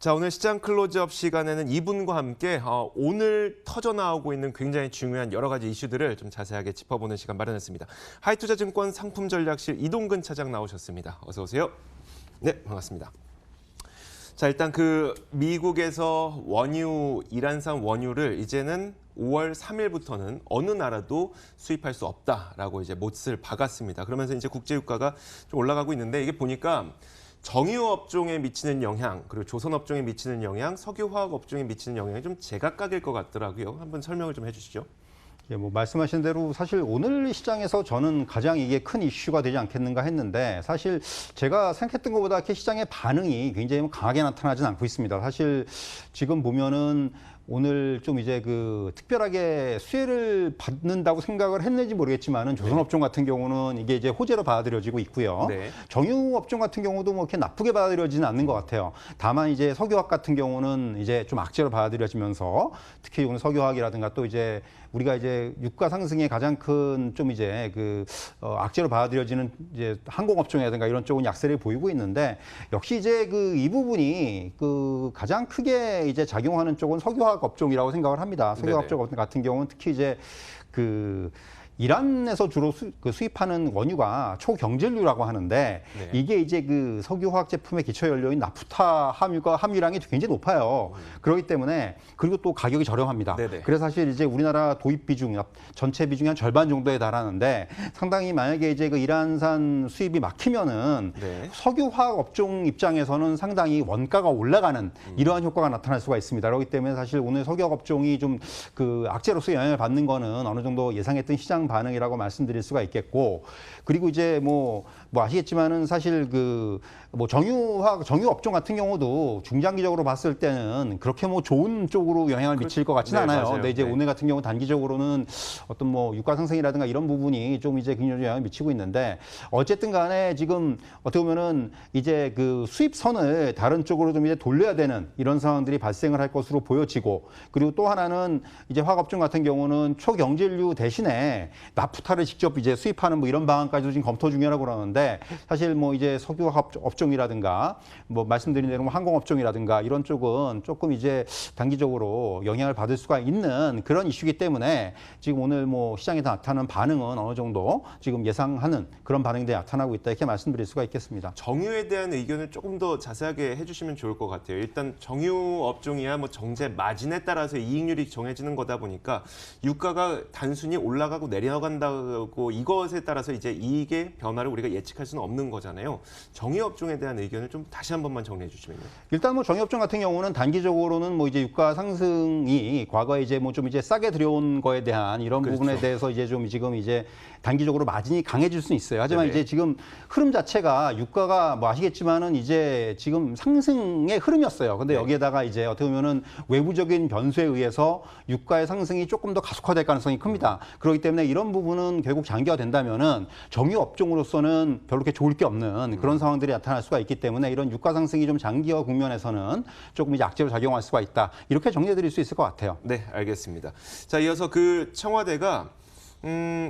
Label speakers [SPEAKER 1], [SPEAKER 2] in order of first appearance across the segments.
[SPEAKER 1] 자, 오늘 시장 클로즈업 시간에는 이분과 함께 오늘 터져나오고 있는 굉장히 중요한 여러 가지 이슈들을 좀 자세하게 짚어보는 시간 마련했습니다. 하이투자증권 상품전략실 이동근 차장 나오셨습니다. 어서 오세요. 네, 반갑습니다. 자, 일단 미국에서 원유, 이란산 원유를 이제는 5월 3일부터는 어느 나라도 수입할 수 없다라고 이제 못을 박았습니다. 그러면서 이제 국제유가가 좀 올라가고 있는데 이게 보니까 정유 업종에 미치는 영향, 그리고 조선 업종에 미치는 영향, 석유화학 업종에 미치는 영향이 좀 제각각일 것 같더라고요. 한번 설명을 좀 해주시죠.
[SPEAKER 2] 예, 말씀하신 대로 사실 오늘 시장에서 저는 가장 이게 큰 이슈가 되지 않겠는가 했는데 사실 제가 생각했던 것보다 이렇게 시장의 반응이 굉장히 강하게 나타나지는 않고 있습니다. 사실 지금 보면은 오늘 좀 이제 특별하게 수혜를 받는다고 생각을 했는지 모르겠지만은 조선업종 같은 경우는 이게 이제 호재로 받아들여지고 있고요.
[SPEAKER 1] 네.
[SPEAKER 2] 정유업종 같은 경우도 뭐 이렇게 나쁘게 받아들여지는 않는 것 같아요. 다만 이제 석유화학 같은 경우는 이제 좀 악재로 받아들여지면서 특히 오늘 석유화학이라든가 또 이제 우리가 이제 유가 상승의 가장 큰 좀 이제 악재로 받아들여지는 이제 항공업종이라든가 이런 쪽은 약세를 보이고 있는데 역시 이제 이 부분이 가장 크게 이제 작용하는 쪽은 석유화학 업종이라고 생각을 합니다. 석유화학 업종 같은 경우는 특히 이제 이란에서 주로 수입하는 원유가 초경질유라고 하는데
[SPEAKER 1] 네.
[SPEAKER 2] 이게 이제 석유화학 제품의 기초 연료인 나프타 함유량이 굉장히 높아요. 그렇기 때문에 그리고 또 가격이 저렴합니다.
[SPEAKER 1] 네네.
[SPEAKER 2] 그래서 사실 이제 우리나라 도입 비중, 전체 비중이 한 절반 정도에 달하는데 상당히 만약에 이제 이란산 수입이 막히면은
[SPEAKER 1] 네.
[SPEAKER 2] 석유화학 업종 입장에서는 상당히 원가가 올라가는 이러한 효과가 나타날 수가 있습니다. 그렇기 때문에 사실 오늘 석유화학 업종이 좀 악재로서 영향을 받는 거는 어느 정도 예상했던 시장 반응이라고 말씀드릴 수가 있겠고, 그리고 이제 아시겠지만은 사실 정유 업종 같은 경우도 중장기적으로 봤을 때는 그렇게 좋은 쪽으로 영향을 미칠 것 같지는 않아요.
[SPEAKER 1] 맞아요.
[SPEAKER 2] 근데 이제
[SPEAKER 1] 네.
[SPEAKER 2] 오늘 같은 경우 단기적으로는 어떤 유가 상승이라든가 이런 부분이 좀 이제 굉장히 영향을 미치고 있는데 어쨌든 간에 지금 어떻게 보면은 이제 수입선을 다른 쪽으로 좀 이제 돌려야 되는 이런 상황들이 발생을 할 것으로 보여지고, 그리고 또 하나는 이제 화학업종 같은 경우는 초경질유 대신에 나프타를 직접 이제 수입하는 이런 방안까지도 지금 검토 중이라고 그러는데 사실 이제 석유화학 업종이라든가 말씀드린 대로 항공업종이라든가 이런 쪽은 조금 이제 단기적으로 영향을 받을 수가 있는 그런 이슈이기 때문에 지금 오늘 시장에서 나타나는 반응은 어느 정도 지금 예상하는 그런 반응들이 나타나고 있다 이렇게 말씀드릴 수가 있겠습니다.
[SPEAKER 1] 정유에 대한 의견을 조금 더 자세하게 해주시면 좋을 것 같아요. 일단 정유 업종이야 정제 마진에 따라서 이익률이 정해지는 거다 보니까 유가가 단순히 올라가고 내려간다고 이것에 따라서 이제 이익의 변화를 우리가 예측할 수는 없는 거잖아요. 정유 업종에 대한 의견을 좀 다시 한 번만 정리해 주시면요.
[SPEAKER 2] 일단 정유업종 같은 경우는 단기적으로는 이제 유가 상승이 과거에 이제 좀 이제 싸게 들여온 거에 대한 이런
[SPEAKER 1] 그렇죠.
[SPEAKER 2] 부분에 대해서 이제 좀 지금 이제 단기적으로 마진이 강해질 수는 있어요. 하지만
[SPEAKER 1] 네네.
[SPEAKER 2] 이제 지금 흐름 자체가 유가가 아시겠지만은 이제 지금 상승의 흐름이었어요. 근데
[SPEAKER 1] 네.
[SPEAKER 2] 여기에다가 이제 어떻게 보면은 외부적인 변수에 의해서 유가의 상승이 조금 더 가속화될 가능성이 큽니다. 그렇기 때문에 이런 부분은 결국 장기화된다면은 정유 업종으로서는 별로 그렇게 좋을 게 없는 그런 상황들이 나타날 수가 있기 때문에 이런 유가 상승이 좀 장기화 국면에서는 조금 이제 악재로 작용할 수가 있다. 이렇게 정리해드릴 수 있을 것 같아요.
[SPEAKER 1] 네, 알겠습니다. 자, 이어서 청와대가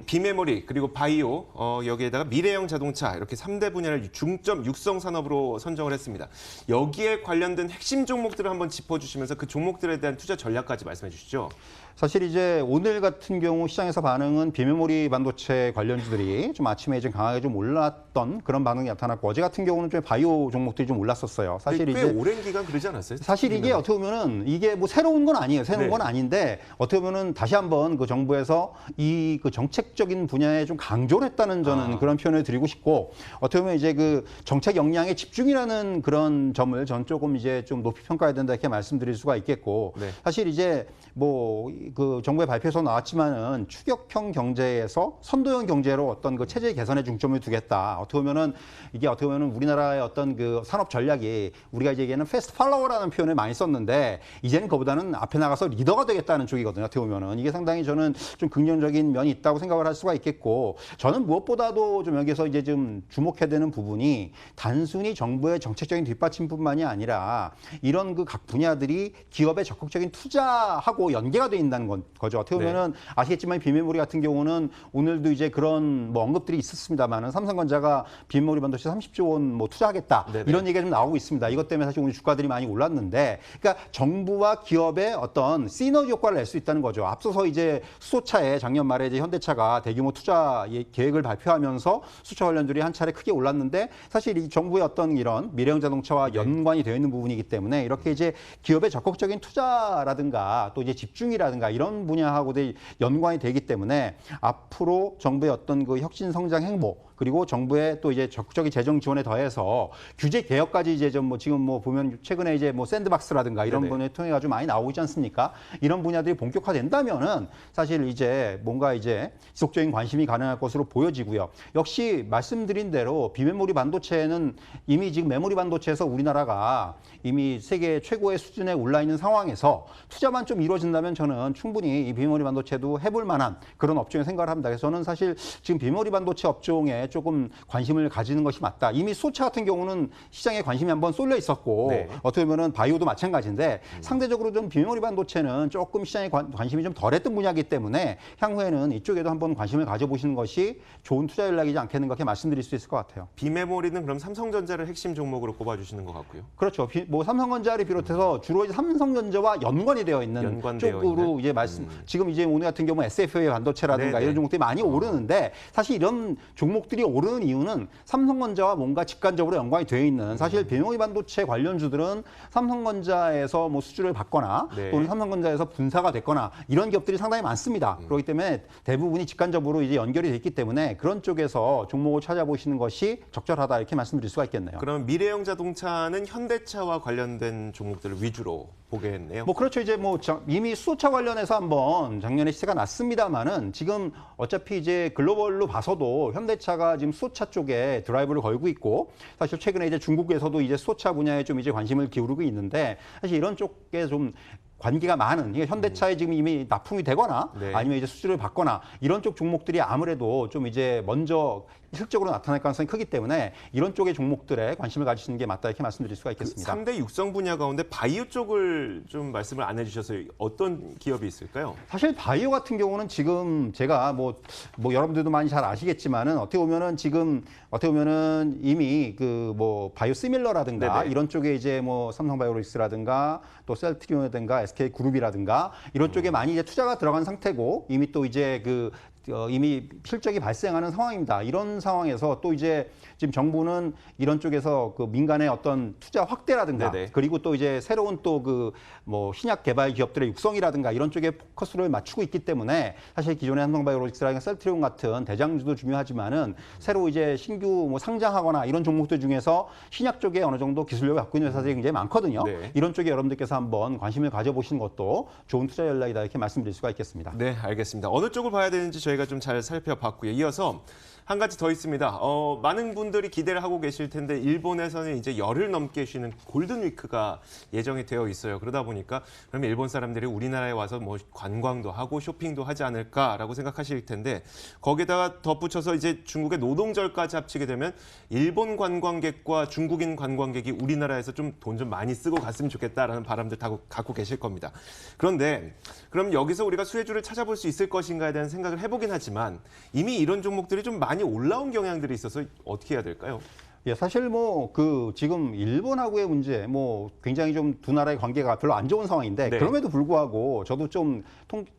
[SPEAKER 1] 비메모리 그리고 바이오 여기에다가 미래형 자동차 이렇게 3대 분야를 중점 육성 산업으로 선정을 했습니다. 여기에 관련된 핵심 종목들을 한번 짚어주시면서 그 종목들에 대한 투자 전략까지 말씀해 주시죠.
[SPEAKER 2] 사실 이제 오늘 같은 경우 시장에서 반응은 비메모리 반도체 관련주들이 좀 아침에 좀 강하게 좀 올랐던 그런 반응이 나타났고, 어제 같은 경우는 좀 바이오 종목들이 좀 올랐었어요. 사실
[SPEAKER 1] 꽤
[SPEAKER 2] 이제
[SPEAKER 1] 오랜 기간 그러지 않았어요?
[SPEAKER 2] 사실 이게 어떻게 보면은 이게 새로운 건 아니에요. 새로운
[SPEAKER 1] 네.
[SPEAKER 2] 건 아닌데 어떻게 보면은 다시 한번 정부에서 이 정책적인 분야에 좀 강조를 했다는 저는 그런 표현을 드리고 싶고, 어떻게 보면 이제 정책 역량의 집중이라는 그런 점을 전 조금 이제 좀 높이 평가해야 된다 이렇게 말씀드릴 수가 있겠고,
[SPEAKER 1] 네.
[SPEAKER 2] 사실 이제 정부의 발표에서 나왔지만은 추격형 경제에서 선도형 경제로 어떤 체제 개선에 중점을 두겠다. 어떻게 보면은 이게 어떻게 보면은 우리나라의 어떤 산업 전략이 우리가 이제 얘기하는 패스트 팔로워라는 표현을 많이 썼는데 이제는 그보다는 앞에 나가서 리더가 되겠다는 쪽이거든요. 어떻게 보면은 이게 상당히 저는 좀 긍정적인 면이 있다고 생각을 할 수가 있겠고, 저는 무엇보다도 좀 여기서 이제 좀 주목해야 되는 부분이 단순히 정부의 정책적인 뒷받침뿐만이 아니라 이런 각 분야들이 기업의 적극적인 투자하고 연계가 돼 있는 된다는 거죠. 어떻게 보면은 아시겠지만 비메모리 같은 경우는 오늘도 이제 그런 뭐 언급들이 있었습니다만은 삼성전자가 비메모리 반도체 30조 원 뭐 투자하겠다
[SPEAKER 1] 네네.
[SPEAKER 2] 이런 얘기가 좀 나오고 있습니다. 이것 때문에 사실 오늘 주가들이 많이 올랐는데, 그러니까 정부와 기업의 어떤 시너지 효과를 낼 수 있다는 거죠. 앞서서 이제 수소차에 작년 말에 이제 현대차가 대규모 투자 계획을 발표하면서 수소 관련주들이 한 차례 크게 올랐는데, 사실 이 정부의 어떤 이런 미래형 자동차와 연관이 되어 있는 부분이기 때문에 이렇게 이제 기업의 적극적인 투자라든가 또 이제 집중이라든가 이런 분야하고 연관이 되기 때문에 앞으로 정부의 어떤 그 혁신 성장 행보, 그리고 정부의 또 이제 적극적인 재정 지원에 더해서 규제 개혁까지 이제 좀 뭐 지금 뭐 보면 최근에 이제 뭐 샌드박스라든가 이런
[SPEAKER 1] 네네.
[SPEAKER 2] 분야를 통해 가지고 많이 나오고 있지 않습니까? 이런 분야들이 본격화된다면은 사실 이제 뭔가 이제 지속적인 관심이 가능할 것으로 보여지고요. 역시 말씀드린 대로 비메모리 반도체는 이미 지금 메모리 반도체에서 우리나라가 이미 세계 최고의 수준에 올라 있는 상황에서 투자만 좀 이루어진다면 저는 충분히 이 비메모리 반도체도 해볼 만한 그런 업종에 생각을 합니다. 그래서 저는 사실 지금 비메모리 반도체 업종에 조금 관심을 가지는 것이 맞다. 이미 수소차 같은 경우는 시장에 관심이 한번 쏠려 있었고
[SPEAKER 1] 네.
[SPEAKER 2] 어떻게 보면 바이오도 마찬가지인데 상대적으로 좀 비메모리 반도체는 조금 시장에 관심이 좀 덜했던 분야이기 때문에 향후에는 이쪽에도 한번 관심을 가져보시는 것이 좋은 투자 전략이지 않겠는가 이렇게 말씀드릴 수 있을 것 같아요.
[SPEAKER 1] 비메모리는 그럼 삼성전자를 핵심 종목으로 꼽아주시는 것 같고요.
[SPEAKER 2] 그렇죠. 뭐 삼성전자를 비롯해서 주로 이제 삼성전자와 연관이 되어 있는
[SPEAKER 1] 연관되어
[SPEAKER 2] 쪽으로
[SPEAKER 1] 있는?
[SPEAKER 2] 이제 지금 이제 오늘 같은 경우 SFA 반도체라든가
[SPEAKER 1] 네네.
[SPEAKER 2] 이런 종목들이 많이 오르는데, 사실 이런 종목들이 오르는 이유는 삼성전자와 뭔가 직간접으로 연관이 되어 있는, 사실 비메모리 반도체 관련주들은 삼성전자에서 뭐 수주를 받거나
[SPEAKER 1] 네.
[SPEAKER 2] 또는 삼성전자에서 분사가 됐거나 이런 기업들이 상당히 많습니다. 그렇기 때문에 대부분이 직간접으로 이제 연결이 돼 있기 때문에 그런 쪽에서 종목을 찾아보시는 것이 적절하다 이렇게 말씀드릴 수가 있겠네요.
[SPEAKER 1] 그럼 미래형 자동차는 현대차와 관련된 종목들을 위주로 보겠네요.
[SPEAKER 2] 뭐 그렇죠. 이제 뭐 이미 수소차 관련해서 한번 작년에 시세가 났습니다만은 지금 어차피 이제 글로벌로 봐서도 현대차가 지금 수소차 쪽에 드라이브를 걸고 있고, 사실 최근에 이제 중국에서도 이제 수소차 분야에 좀 이제 관심을 기울이고 있는데, 사실 이런 쪽에 좀 관계가 많은, 이게 현대차에 지금 이미 납품이 되거나
[SPEAKER 1] 네.
[SPEAKER 2] 아니면 이제 수주를 받거나 이런 쪽 종목들이 아무래도 좀 이제 먼저 실적으로 나타날 가능성이 크기 때문에 이런 쪽의 종목들에 관심을 가지시는 게 맞다 이렇게 말씀드릴 수가 있겠습니다.
[SPEAKER 1] 3대 육성 분야 가운데 바이오 쪽을 좀 말씀을 안 해주셔서 어떤 기업이 있을까요?
[SPEAKER 2] 사실 바이오 같은 경우는 지금 제가 뭐 여러분들도 많이 잘 아시겠지만은 어떻게 보면은 이미 그 뭐 바이오 시밀러라든가
[SPEAKER 1] 네네.
[SPEAKER 2] 이런 쪽에 이제 뭐 삼성바이오로직스라든가 또 셀트리온이라든가 SK 그룹이라든가 이런 쪽에 많이 이제 투자가 들어간 상태고, 이미 또 이제 이미 실적이 발생하는 상황입니다. 이런 상황에서 또 이제 지금 정부는 이런 쪽에서 그 민간의 어떤 투자 확대라든가
[SPEAKER 1] 네네.
[SPEAKER 2] 그리고 또 이제 새로운 또 그 뭐 신약 개발 기업들의 육성이라든가 이런 쪽에 포커스를 맞추고 있기 때문에 사실 기존의 삼성바이오로직스라든가 셀트리온 같은 대장주도 중요하지만은 새로 이제 신규 뭐 상장하거나 이런 종목들 중에서 신약 쪽에 어느 정도 기술력을 갖고 있는 회사들이 굉장히 많거든요.
[SPEAKER 1] 네.
[SPEAKER 2] 이런 쪽에 여러분들께서 한번 관심을 가져보시는 것도 좋은 투자 전략이다 이렇게 말씀드릴 수가 있겠습니다.
[SPEAKER 1] 네, 알겠습니다. 어느 쪽을 봐야 되는지 저희가 좀 잘 살펴봤고요. 이어서 한 가지 더 있습니다. 많은 분들이 기대를 하고 계실 텐데 일본에서는 이제 열흘 넘게 쉬는 골든 위크가 예정이 되어 있어요. 그러다 보니까 그러면 일본 사람들이 우리나라에 와서 뭐 관광도 하고 쇼핑도 하지 않을까라고 생각하실 텐데, 거기다가 덧붙여서 이제 중국의 노동절까지 합치게 되면 일본 관광객과 중국인 관광객이 우리나라에서 좀 돈 좀 많이 쓰고 갔으면 좋겠다라는 바람들 다 갖고 계실 겁니다. 그런데 그럼 여기서 우리가 수혜주를 찾아볼 수 있을 것인가에 대한 생각을 해보긴 하지만 이미 이런 종목들이 좀 많이 올라온 경향들이 있어서 어떻게 해야 될까요?
[SPEAKER 2] 예, 사실 뭐 지금 일본하고의 문제 뭐 굉장히 좀 두 나라의 관계가 별로 안 좋은 상황인데,
[SPEAKER 1] 네.
[SPEAKER 2] 그럼에도 불구하고 저도 좀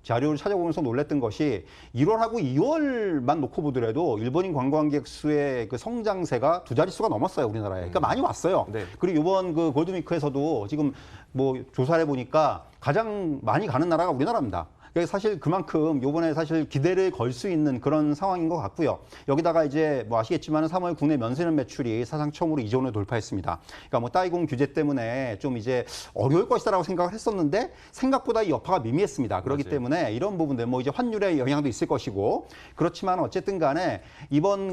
[SPEAKER 2] 자료를 찾아보면서 놀랐던 것이 1월하고 2월만 놓고 보더라도 일본인 관광객 수의 그 성장세가 두 자릿수가 넘었어요, 우리나라에. 그러니까 많이 왔어요.
[SPEAKER 1] 네.
[SPEAKER 2] 그리고 이번 그 골드위크에서도 지금 뭐 조사를 해보니까 가장 많이 가는 나라가 우리나라입니다. 사실 그만큼 요번에 사실 기대를 걸 수 있는 그런 상황인 것 같고요. 여기다가 이제 뭐 아시겠지만 3월 국내 면세점 매출이 사상 처음으로 2조 원을 돌파했습니다. 그러니까 뭐 따이공 규제 때문에 좀 이제 어려울 것이다라고 생각을 했었는데 생각보다 이 여파가 미미했습니다. 그렇기
[SPEAKER 1] 맞아요.
[SPEAKER 2] 때문에 이런 부분들 뭐 이제 환율의 영향도 있을 것이고, 그렇지만 어쨌든 간에 이번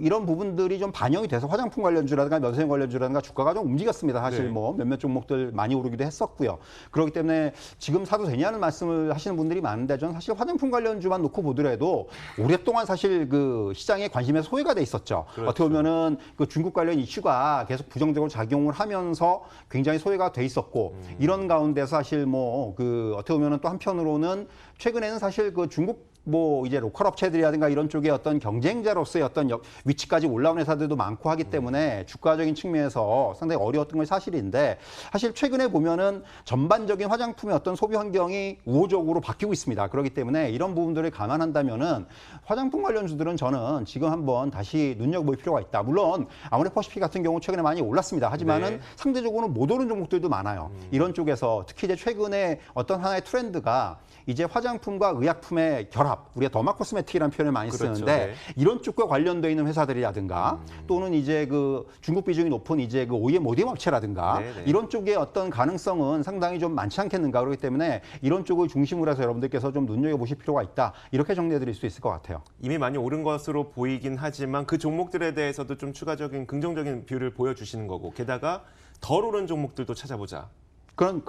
[SPEAKER 2] 이런 부분들이 좀 반영이 돼서 화장품 관련주라든가 면세점 관련주라든가 주가가 좀 움직였습니다. 사실
[SPEAKER 1] 네.
[SPEAKER 2] 뭐 몇몇 종목들 많이 오르기도 했었고요. 그렇기 때문에 지금 사도 되냐는 말씀을 하시는 말씀하시는 분들이 많은데 저는 사실 화장품 관련주만 놓고 보더라도 오랫동안 사실 그 시장의 관심에 소외가 돼 있었죠.
[SPEAKER 1] 그렇죠.
[SPEAKER 2] 어떻게 보면은 그 중국 관련 이슈가 계속 부정적으로 작용을 하면서 굉장히 소외가 돼 있었고 이런 가운데서 사실 뭐 그 어떻게 보면은 또 한편으로는 최근에는 사실 그 중국 뭐 이제 로컬 업체들이라든가 이런 쪽의 어떤 경쟁자로서의 어떤 위치까지 올라온 회사들도 많고 하기 때문에 주가적인 측면에서 상당히 어려웠던 건 사실인데 사실 최근에 보면은 전반적인 화장품의 어떤 소비 환경이 우호적으로 바뀌고 있습니다. 그렇기 때문에 이런 부분들을 감안한다면은 화장품 관련주들은 저는 지금 한번 다시 눈여겨볼 필요가 있다. 물론 아모레퍼시픽 같은 경우 최근에 많이 올랐습니다. 하지만은
[SPEAKER 1] 네.
[SPEAKER 2] 상대적으로는 못 오른 종목들도 많아요. 이런 쪽에서 특히 이제 최근에 어떤 하나의 트렌드가 이제 화장품과 의약품의 결합, 우리가 더마 코스메틱이라는 표현을 많이
[SPEAKER 1] 그렇죠.
[SPEAKER 2] 쓰는데
[SPEAKER 1] 네.
[SPEAKER 2] 이런 쪽과 관련되어 있는 회사들이라든가 또는 이제 그 중국 비중이 높은 이제 그 OEM 업체라든가
[SPEAKER 1] 네, 네.
[SPEAKER 2] 이런 쪽의 어떤 가능성은 상당히 좀 많지 않겠는가 그렇기 때문에 이런 쪽을 중심으로 해서 여러분들께서 좀 눈여겨보실 필요가 있다. 이렇게 정리해드릴 수 있을 것 같아요.
[SPEAKER 1] 이미 많이 오른 것으로 보이긴 하지만 그 종목들에 대해서도 좀 추가적인 긍정적인 뷰를 보여주시는 거고 게다가 덜 오른 종목들도 찾아보자.
[SPEAKER 2] 그런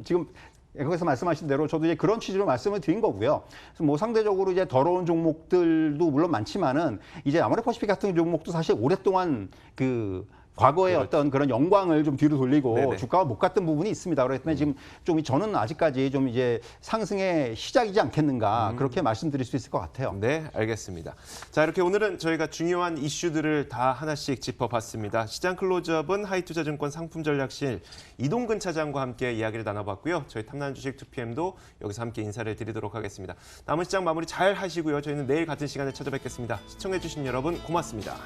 [SPEAKER 2] 지금 거기서 말씀하신 대로 저도 이제 그런 취지로 말씀을 드린 거고요. 그래서 뭐 상대적으로 이제 더러운 종목들도 물론 많지만은 이제 아모레퍼시픽 같은 종목도 사실 오랫동안 그 과거의
[SPEAKER 1] 그렇죠.
[SPEAKER 2] 어떤 그런 영광을 좀 뒤로 돌리고
[SPEAKER 1] 네네.
[SPEAKER 2] 주가가 못 갔던 부분이 있습니다. 그렇기 때문에 지금 좀 저는 아직까지 좀 이제 상승의 시작이지 않겠는가 그렇게 말씀드릴 수 있을 것 같아요.
[SPEAKER 1] 네, 알겠습니다. 자, 이렇게 오늘은 저희가 중요한 이슈들을 다 하나씩 짚어봤습니다. 시장 클로즈업은 하이투자증권 상품전략실 이동근 차장과 함께 이야기를 나눠봤고요. 저희 탐나는 주식 2PM도 여기서 함께 인사를 드리도록 하겠습니다. 남은 시장 마무리 잘 하시고요. 저희는 내일 같은 시간에 찾아뵙겠습니다. 시청해주신 여러분 고맙습니다.